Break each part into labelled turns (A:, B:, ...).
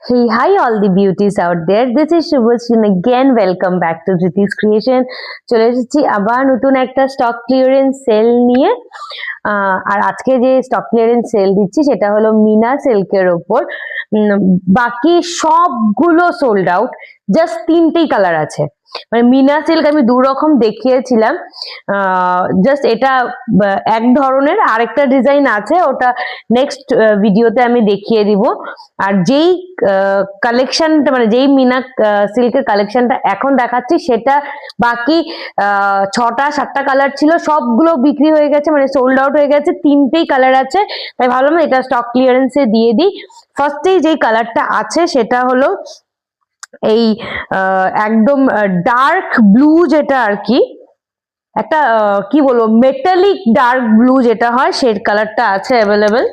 A: Hey, hi all the beauties out there. This is Shubhashin again. Welcome back to Jyothi's Creation. চলে এসেছি আবার নতুন একটা stock clearance sale নিয়ে। আর আজকে যে স্টক ক্লিয়ারেন্স সেল দিচ্ছি সেটা হলো মিনা সিল্কের ওপর। বাকি সবগুলো সোল্ড আউট, জাস্ট তিনটেই কালার আছে। মানে মিনা সিল্ক আমি দু রকম দেখিয়েছিলাম, জাস্ট এটা এক ধরনের, আরেকটা ডিজাইন আছে, ওটা নেক্সট ভিডিওতে আমি দেখিয়ে দিব। আর যেই কালেকশনটা মানে যেই মিনা সিল্কের কালেকশনটা এখন দেখাচ্ছি সেটা বাকি 6টা-7টা কালার ছিল, সবগুলো বিক্রি হয়ে গেছে, মানে সোল্ড আউট হয়ে গেছে। তিনটেই কালার আছে, তাই ভাবলাম এটা স্টক ক্লিয়ারেন্সে দিয়ে দিই। ফার্স্টেই যেই কালারটা আছে সেটা হলো এই একদম ডার্ক ব্লু, যেটা আর কি একটা কি বলবো মেটালিক ডার্ক ব্লু যেটা হয়, সেই কালারটা আছে অ্যাভেলেবেল।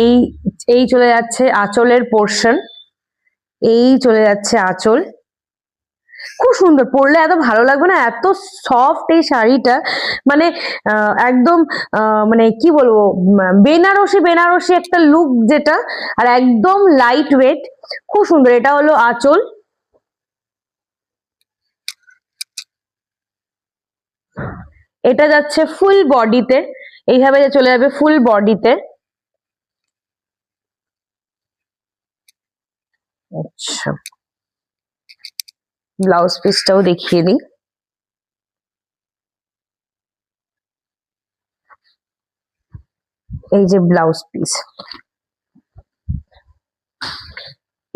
A: এই এই চলে যাচ্ছে আঁচলের পোর্শন, এই চলে যাচ্ছে আঁচল। খুব সুন্দর, পরলে এত ভালো লাগবে না, এত সফট এই শাড়িটা, মানে একদম মানে কি বলবো বেনারসি বেনারসি একটা লুক যেটা, আর একদম লাইট ওয়েট, খুব সুন্দর। এটা হলো আঁচল। এটা যাচ্ছে ফুল বডিতে, এইভাবে চলে যাবে ফুল বডিতে। আচ্ছা, ব্লাউজ পিসটাও দেখিয়ে দিই। এই যে ব্লাউজ পিস,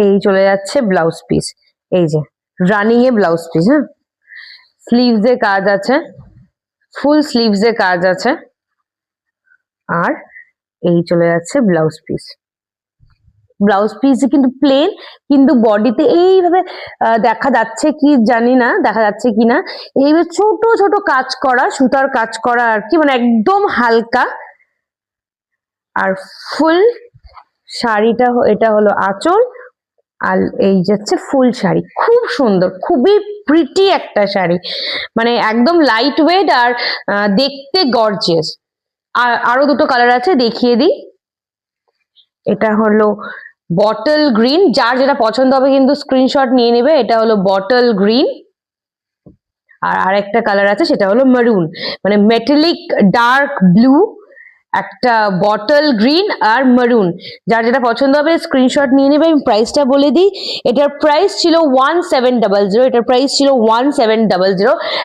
A: এই চলে যাচ্ছে ব্লাউজ পিস, এই যে রানিং এ ব্লাউজ পিস। হ্যাঁ, স্লিভস এ কাজ আছে, ফুল স্লিভস এ কাজ আছে, আর এই চলে যাচ্ছে ব্লাউজ পিস। ব্লাউজ পিস কিন্তু প্লেন, কিন্তু বডিতে এইভাবে দেখা যাচ্ছে কি জানি না, দেখা যাচ্ছে কিনা, এইভাবে ছোট ছোট কাজ করা, সুতার কাজ করা আর কি, মানে একদম হালকা। আর ফুল শাড়িটা, এটা হলো আঁচল, আর এই যাচ্ছে ফুল শাড়ি। খুব সুন্দর, খুবই প্রিটি একটা শাড়ি, মানে একদম লাইট ওয়েট আর দেখতে গর্জিয়াস। আর আরো দুটো কালার আছে, দেখিয়ে দিই। এটা হলো বটল গ্রিন, যার যেটা পছন্দ হবে কিন্তু স্ক্রিনশট নিয়ে নেবে। এটা হলো বটল গ্রিন। আর আরেকটা কালার আছে, সেটা হলো মেরুন, মানে মেটালিক ডার্ক ব্লু, একটা বটল গ্রিন আর মেরুন। যার যেটা পছন্দ হবে স্ক্রিনশট নিয়ে নেবে। আমি প্রাইসটা বলে দিই, এটার প্রাইস ছিল 1700, এটার প্রাইস ছিল 1700।